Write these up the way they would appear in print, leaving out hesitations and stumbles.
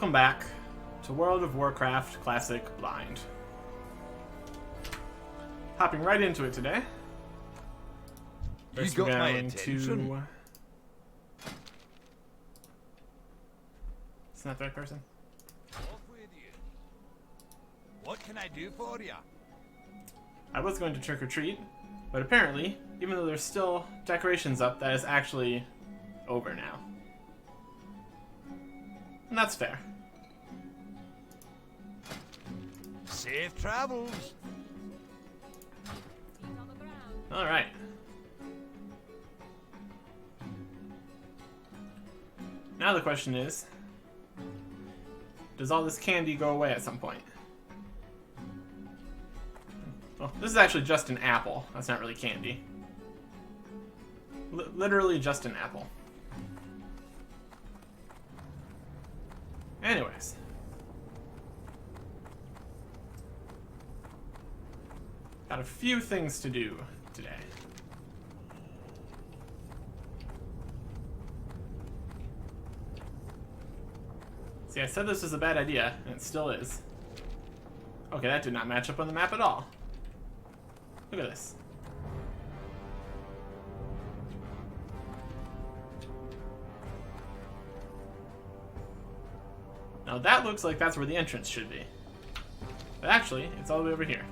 Welcome back to World of Warcraft Classic Blind. Hopping right into it today. First, You got my attention. It's not the right person. Off with you. What can I do for you? I was going to trick or treat, but apparently, even though there's still decorations up, that is actually over now. And that's fair. Safe travels. Alright. Now the question is, does all this candy go away at some point? Well, this is actually just an apple. That's not really candy. Literally just an apple. Anyways. Got a few things to do today. See, I said this was a bad idea, and it still is. Okay, that did not match up on the map at all. Look at this. Now that looks like that's where the entrance should be. But actually, it's all the way over here.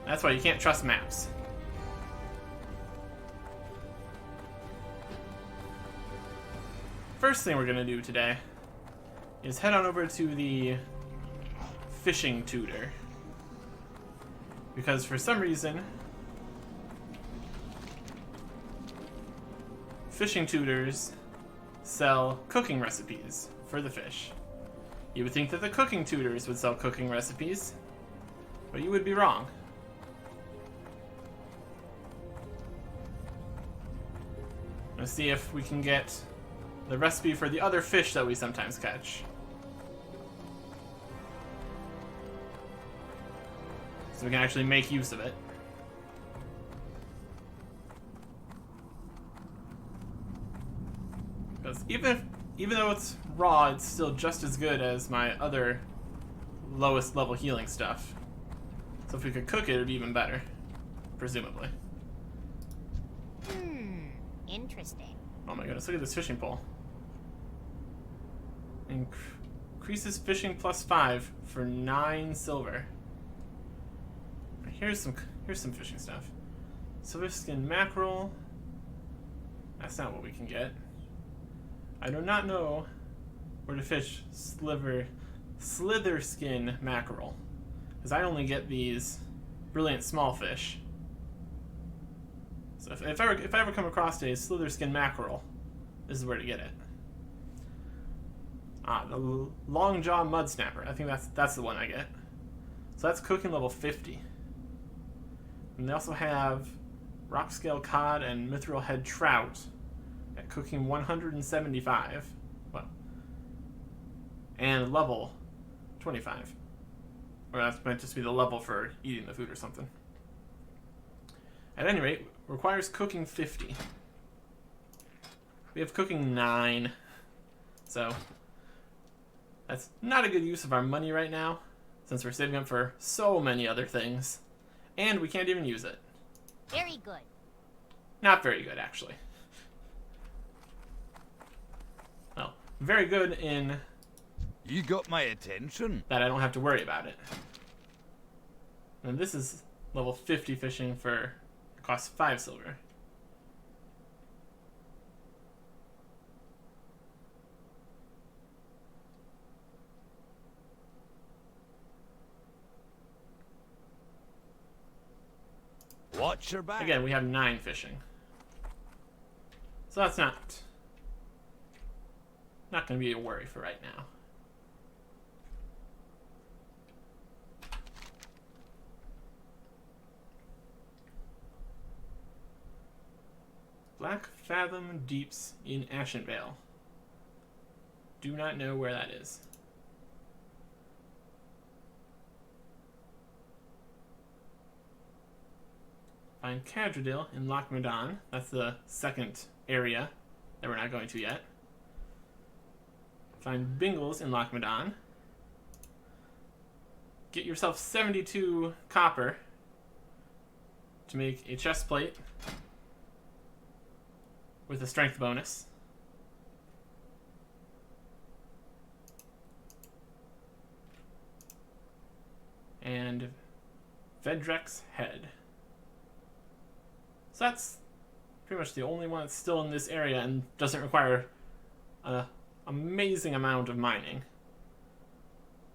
That's why you can't trust maps. First thing we're gonna do today is head on over to the fishing tutor. Because for some reason, fishing tutors sell cooking recipes for the fish. You would think that the cooking tutors would sell cooking recipes, but you would be wrong. Let's see if we can get the recipe for the other fish that we sometimes catch. So we can actually make use of it. Because even though it's raw, it's still just as good as my other lowest level healing stuff. So if we could cook it, it would be even better. Presumably. Interesting. Oh my goodness, look at this fishing pole. Increases fishing +5 for 9 silver. Here's some fishing stuff. Silver skin mackerel. That's not what we can get. I do not know where to fish slither skin mackerel, because I only get these brilliant small fish. So if I ever come across a slither skin mackerel, this is where to get it. The long jaw mud snapper. I think that's the one I get. So that's cooking level 50. And they also have rock scale cod and mithril head trout at cooking 175. Well, and level 25. Or that might just be the level for eating the food or something. At any rate, requires cooking 50. We have cooking 9. So that's not a good use of our money right now, since we're saving up for so many other things. And we can't even use it. Very good. Not very good, actually. Well, very good in You got my attention. that I don't have to worry about it. And this is level 50 fishing for, it costs 5 silver. Watch your back. Again, we have 9 fishing. So that's not going to be a worry for right now. Black Fathom Deeps in Ashenvale. Do not know where that is. Find Cadradil in Loch Modan. That's the second area that we're not going to yet. Find Bingles in Lochmadon. Get yourself 72 copper to make a chest plate with a strength bonus. And Vedrek's head. So that's pretty much the only one that's still in this area and doesn't require an amazing amount of mining.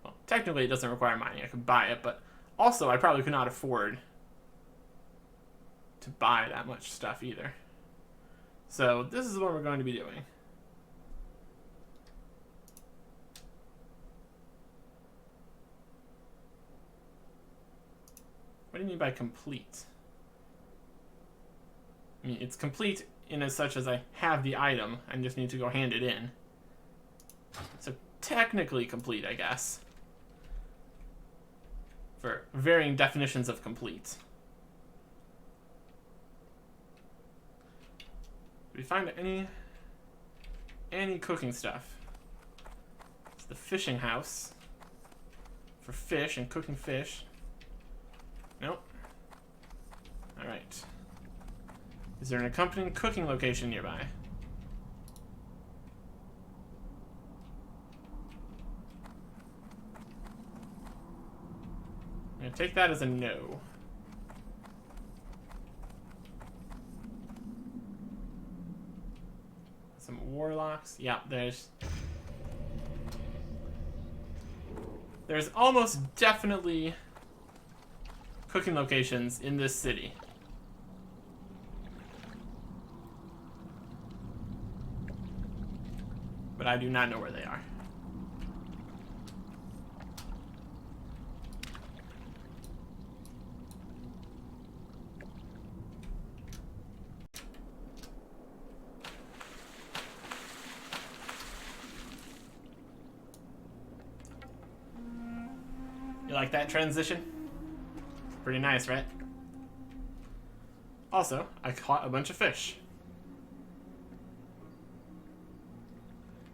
Well, technically it doesn't require mining. I could buy it, but also I probably could not afford to buy that much stuff either. So this is what we're going to be doing. What do you mean by complete? I mean, it's complete in as such as I have the item. I just need to go hand it in. So technically complete, I guess. For varying definitions of complete. Did we find any cooking stuff? It's the fishing house for fish and cooking fish. Nope. Alright. Is there an accompanying cooking location nearby? I'm going to take that as a no. Some warlocks. Yeah, there's almost definitely cooking locations in this city. But I do not know where they are. You like that transition? Pretty nice, right? Also, I caught a bunch of fish.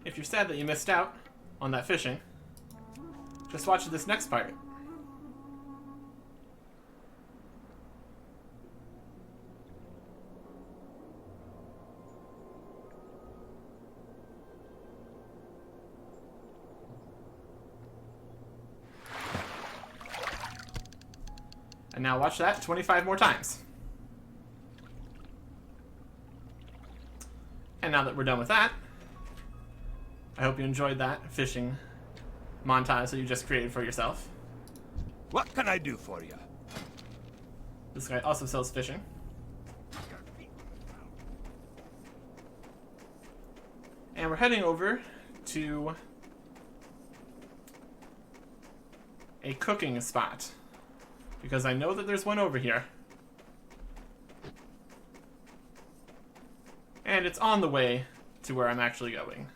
If you're sad that you missed out on that fishing, just watch this next part. And now watch that 25 more times. And now that we're done with that, I hope you enjoyed that fishing montage that you just created for yourself. What can I do for you? This guy also sells fishing. And we're heading over to a cooking spot, because I know that there's one over here. And it's on the way to where I'm actually going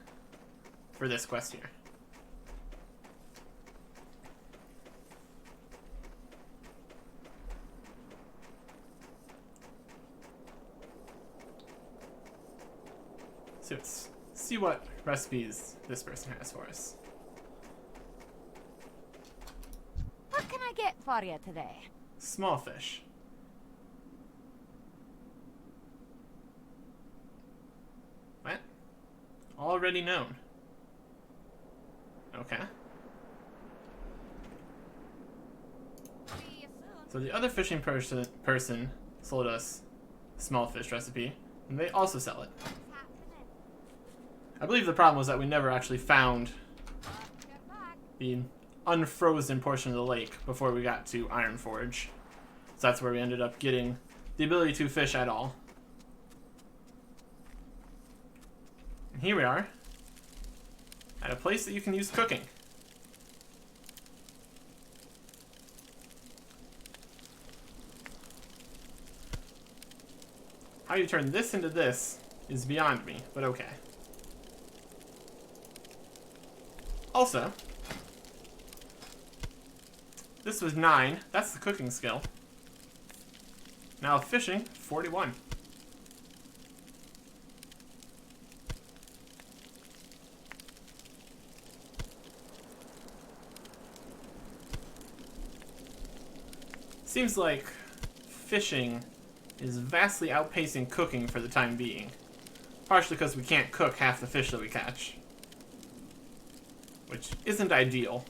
for this quest here. So let's see what recipes this person has for us. What can I get for you today? Small fish. What? Already known. Okay. See you soon. So the other fishing person sold us small fish recipe, and they also sell it. What's happening? I believe the problem was that we never actually found Get back. the unfrozen portion of the lake before we got to Ironforge. So that's where we ended up getting the ability to fish at all. And here we are, at a place that you can use cooking. How you turn this into this is beyond me, but okay. Also, this was 9. That's the cooking skill. Now fishing, 41. Seems like fishing is vastly outpacing cooking for the time being. Partially because we can't cook half the fish that we catch. Which isn't ideal.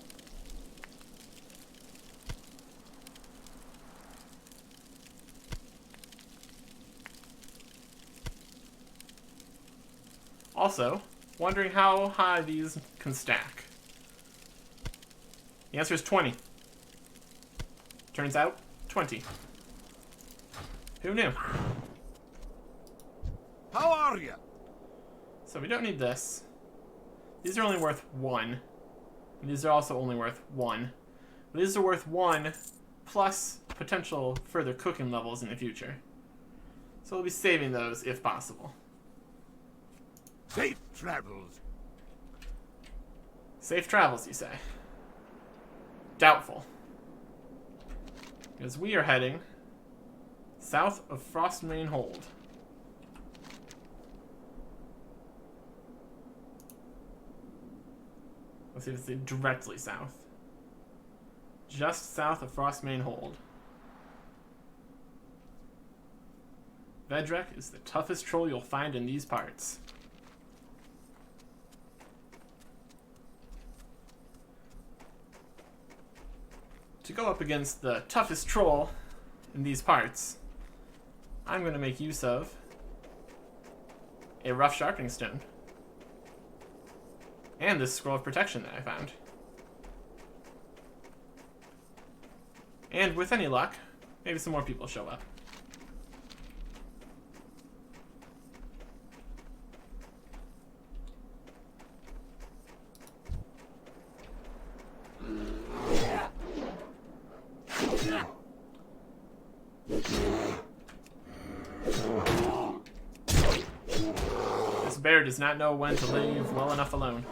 Also, wondering how high these can stack. The answer is 20. Turns out, 20. Who knew? How are you? So we don't need this. These are only worth 1. And these are also only worth 1. These are worth 1 plus potential further cooking levels in the future. So we'll be saving those if possible. Safe travels. Safe travels, you say? Doubtful. Because we are heading south of Frostmane Hold. Let's see if it's directly south. Just south of Frostmane Hold. Vedrek is the toughest troll you'll find in these parts. To go up against the toughest troll in these parts, I'm going to make use of a rough sharpening stone. And this scroll of protection that I found. And with any luck, maybe some more people show up. This bear does not know when to leave well enough alone.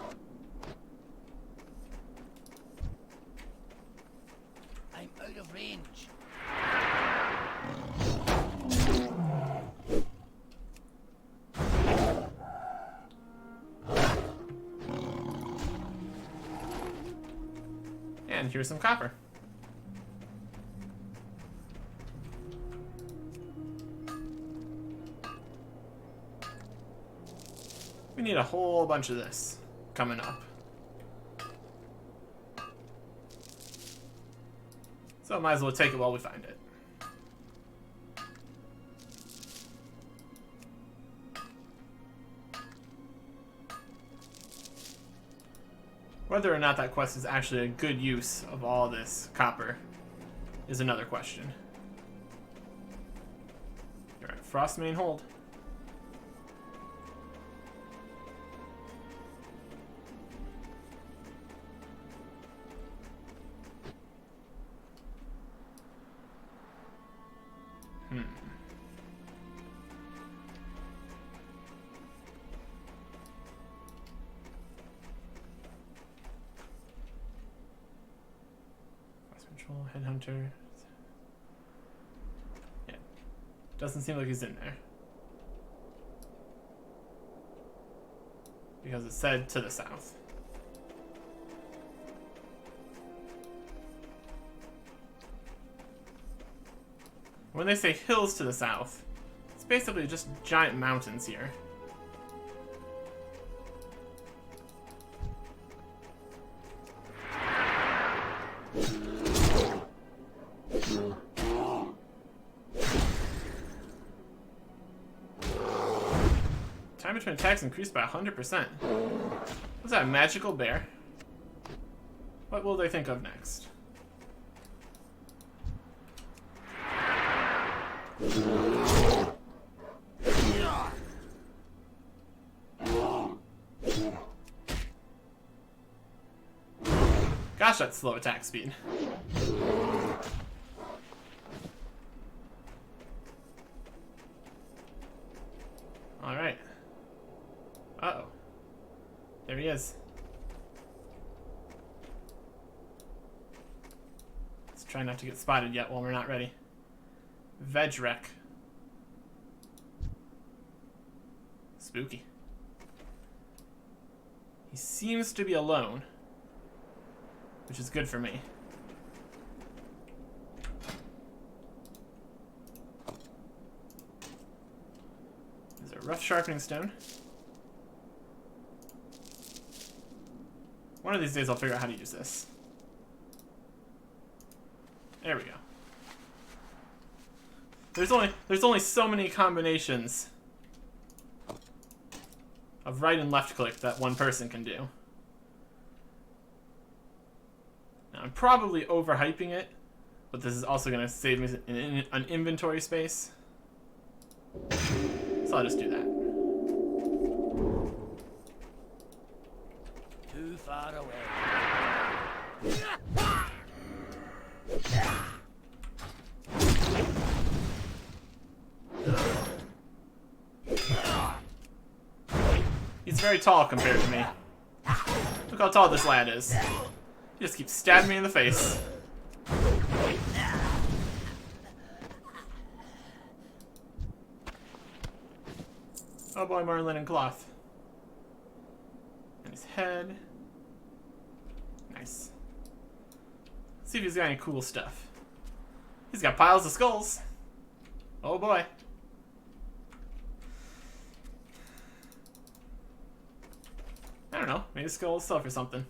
I'm out of range. And here's some copper. We need a whole bunch of this coming up. So might as well take it while we find it. Whether or not that quest is actually a good use of all this copper is another question. You're at Frostmane Hold. Control, Headhunter. Yeah. Doesn't seem like he's in there. Because it said to the south. When they say hills to the south, it's basically just giant mountains here. Time between attacks increased by 100%. Was that a magical bear? What will they think of next? Gosh, that's slow attack speed. Alright. Uh-oh. There he is. Let's try not to get spotted yet while we're not ready. Vedrek. Spooky. He seems to be alone, which is good for me. There's a rough sharpening stone. One of these days I'll figure out how to use this. There we go. There's only so many combinations of right and left click that one person can do. Now I'm probably overhyping it, but this is also going to save me an inventory space. So I'll just do that. Too far away. He's very tall compared to me. Look how tall this lad is. He just keeps stabbing me in the face. Oh boy, more linen cloth. And his head. Nice. Let's see if he's got any cool stuff. He's got piles of skulls. Oh boy. I don't know. Maybe the skull will sell for something.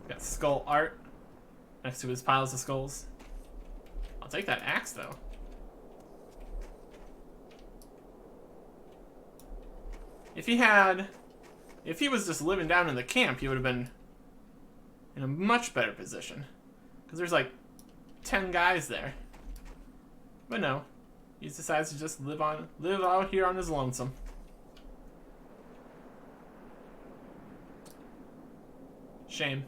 Got skull art next to his piles of skulls. I'll take that axe though. If he was just living down in the camp, he would have been in a much better position. Because there's like 10 guys there. But no. He decides to just live out here on his lonesome. Shame.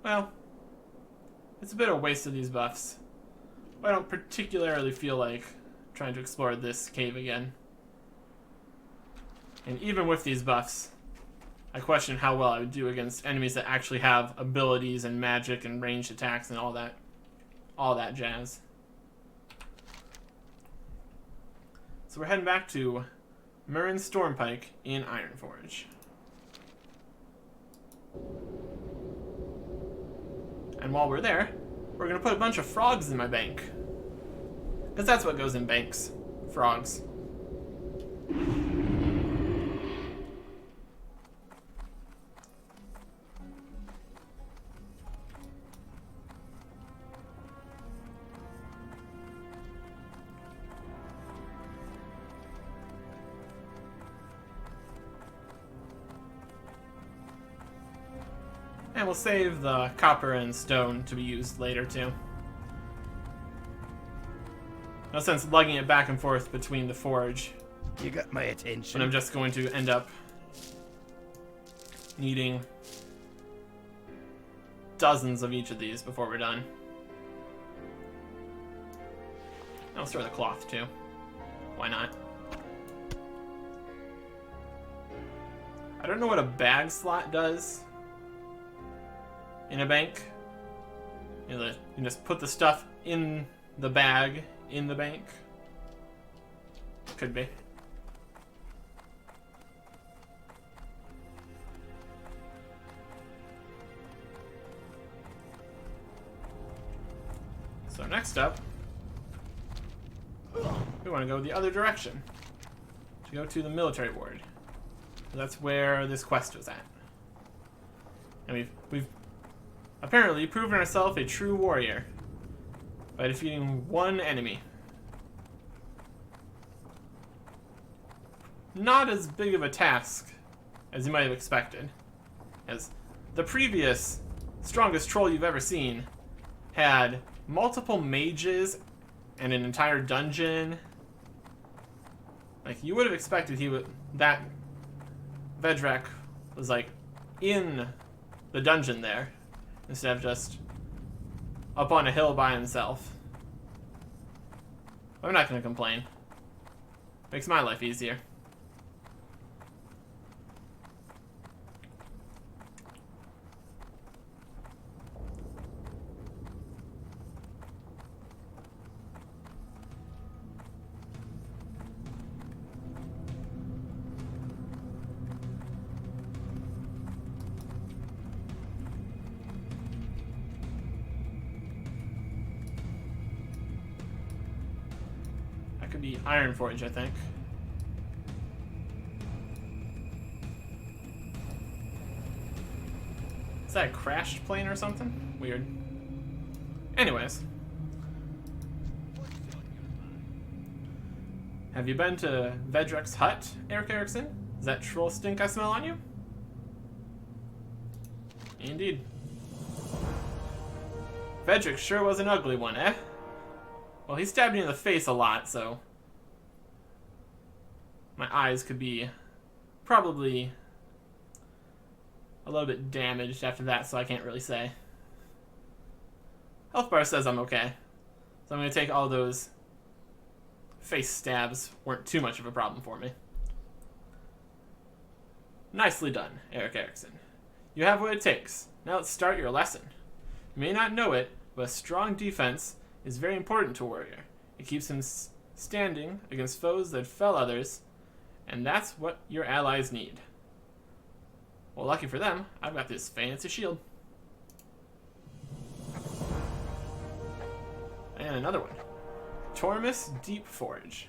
Well, it's a bit of a waste of these buffs. I don't particularly feel like trying to explore this cave again. And even with these buffs, I question how well I would do against enemies that actually have abilities and magic and ranged attacks and all that jazz. So we're heading back to Murren Stormpike in Ironforge. And while we're there, we're going to put a bunch of frogs in my bank. Because that's what goes in banks. Frogs. And we'll save the copper and stone to be used later too. No sense lugging it back and forth between the forge. You got my attention. When I'm just going to end up needing dozens of each of these before we're done. I'll store the cloth too. Why not? I don't know what a bag slot does in a bank. You know, you can just put the stuff in the bag in the bank. Could be. So next up, we want to go the other direction. To go to the military ward. That's where this quest was at. And we've apparently proven ourselves a true warrior by defeating one enemy. Not as big of a task as you might have expected, as the previous strongest troll you've ever seen had multiple mages and an entire dungeon. Like, you would have expected that Vedrak was like in the dungeon there instead of just up on a hill by himself. I'm not going to complain. Makes my life easier. could be Iron Forge, I think. Is that a crashed plane or something? Weird. Anyways. Have you been to Vedrek's hut, Eric Erickson? Is that troll stink I smell on you? Indeed. Vedrek sure was an ugly one, eh? Well, he stabbed me in the face a lot, so my eyes could be probably a little bit damaged after that, so I can't really say. Health bar says I'm okay, so I'm going to take all those face stabs weren't too much of a problem for me. Nicely done, Eric Erickson. You have what it takes. Now let's start your lesson. You may not know it, but a strong defense is very important to a warrior. It keeps him standing against foes that fell others, and that's what your allies need. Well, lucky for them, I've got this fancy shield. And another one. Tormus Deep Forge.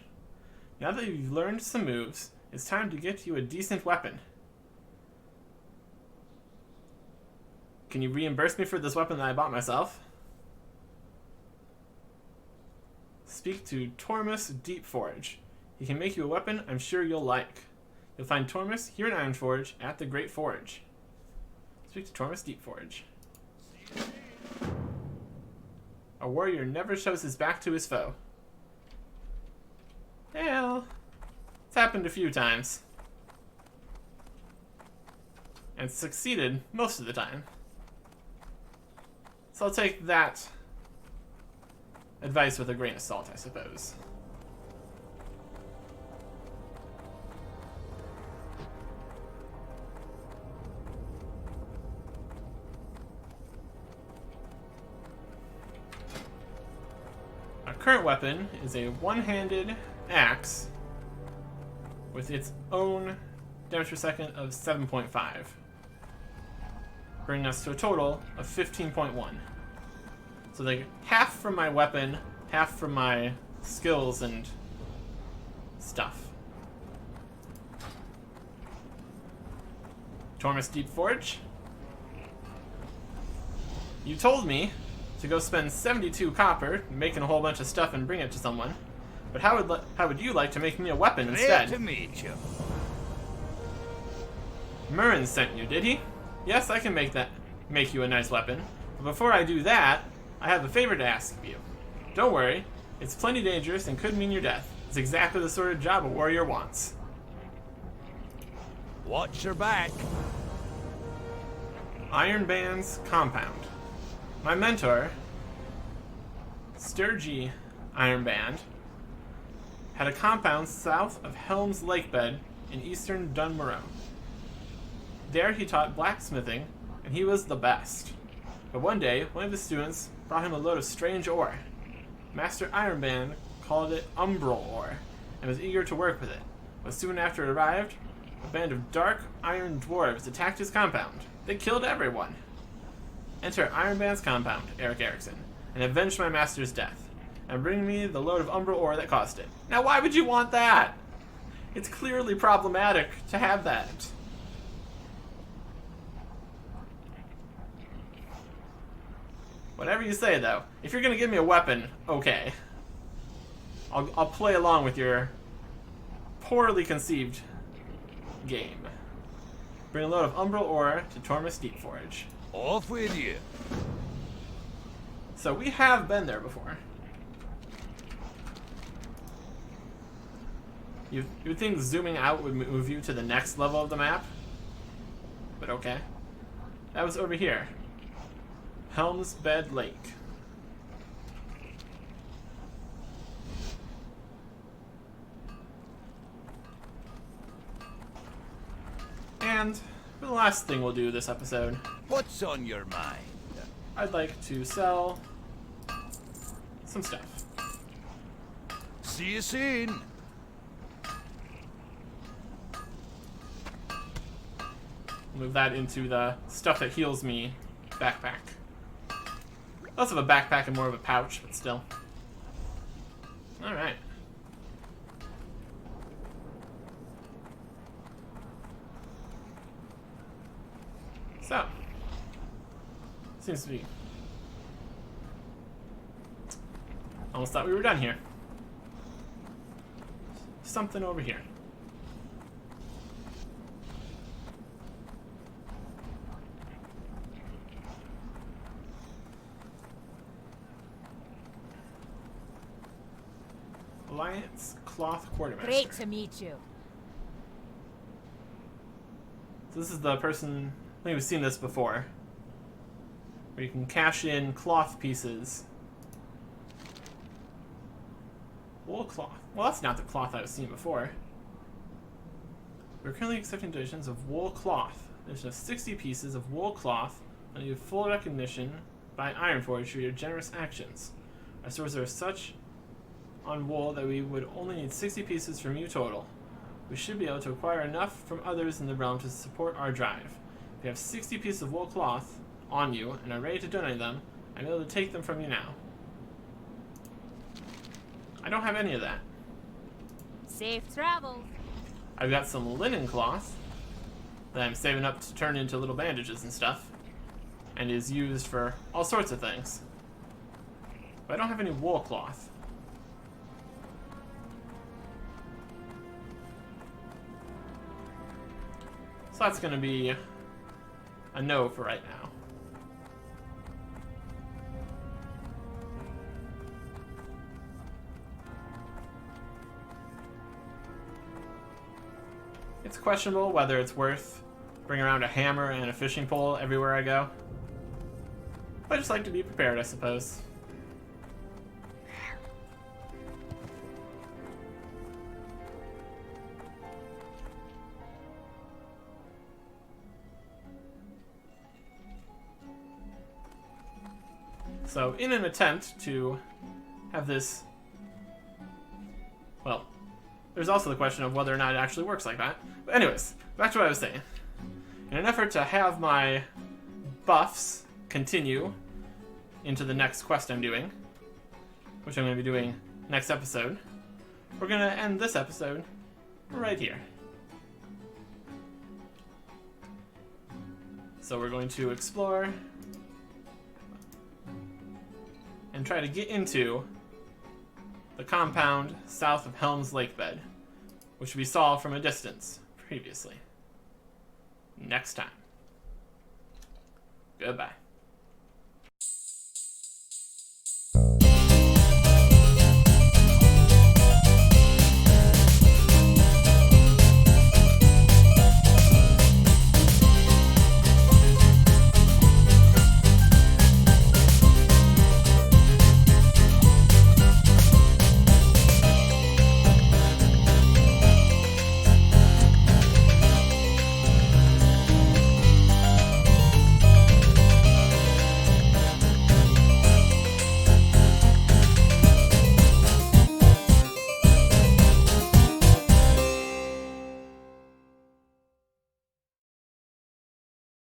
Now that you've learned some moves, it's time to get you a decent weapon. Can you reimburse me for this weapon that I bought myself? Speak to Tormus Deep Forge. He can make you a weapon I'm sure you'll like. You'll find Tormus here in Ironforge at the Great Forge. Speak to Tormus Deep Forge. A warrior never shows his back to his foe. Well, it's happened a few times. And succeeded most of the time. So I'll take that advice with a grain of salt, I suppose. Our current weapon is a one-handed axe with its own damage per second of 7.5, bringing us to a total of 15.1. So they half from my weapon, half from my skills and stuff. Tormus Deep Forge. You told me to go spend 72 copper making a whole bunch of stuff and bring it to someone. But how would you like to make me a weapon instead? Glad to meet you. Murren sent you, did he? Yes, I can make you a nice weapon. But before I do that, I have a favor to ask of you. Don't worry, it's plenty dangerous and could mean your death. It's exactly the sort of job a warrior wants. Watch your back. Iron Band's compound. My mentor, Sturgy Iron Band, had a compound south of Helm's Lakebed in eastern Dunmorone. There he taught blacksmithing, and he was the best. But one day, one of his students brought him a load of strange ore. Master Ironband called it umbral ore, and was eager to work with it. But soon after it arrived, a band of dark iron dwarves attacked his compound. They killed everyone. Enter Ironband's compound, Eric Erickson, and avenge my master's death, and bring me the load of umbral ore that caused it. Now why would you want that? It's clearly problematic to have that. Whatever you say, though. If you're gonna give me a weapon, okay. I'll play along with your poorly conceived game. Bring a load of umbral ore to Tormus Deep Forge. Off with you. So we have been there before. You would think zooming out would move you to the next level of the map, but okay. That was over here. Helm's Bed Lake. And for the last thing we'll do this episode, What's on your mind? I'd like to sell some stuff. See you soon. Move that into the stuff that heals me backpack. Less of a backpack and more of a pouch, but still. Alright. Seems to be... Almost thought we were done here. Something over here. Alliance Cloth Quartermaster. Great to meet you. So this is the person, I think we've seen this before, where you can cash in cloth pieces. Wool cloth. Well, that's not the cloth I was seeing before. We're currently accepting donations of wool cloth. There's just 60 pieces of wool cloth, and you have full recognition by Ironforge for your generous actions. Our stores are such on wool that we would only need 60 pieces from you total. We should be able to acquire enough from others in the realm to support our drive. If you have 60 pieces of wool cloth on you and are ready to donate them, I'm able to take them from you now. I don't have any of that. Safe travels. I've got some linen cloth that I'm saving up to turn into little bandages and stuff, and is used for all sorts of things. But I don't have any wool cloth. So that's going to be a no for right now. It's questionable whether it's worth bringing around a hammer and a fishing pole everywhere I go. But I just like to be prepared, I suppose. So, in an attempt to have this... Well, there's also the question of whether or not it actually works like that. But anyways, back to what I was saying. In an effort to have my buffs continue into the next quest I'm doing, which I'm going to be doing next episode, we're going to end this episode right here. So we're going to explore and try to get into the compound south of Helm's Lake Bed, which we saw from a distance previously. Next time. Goodbye.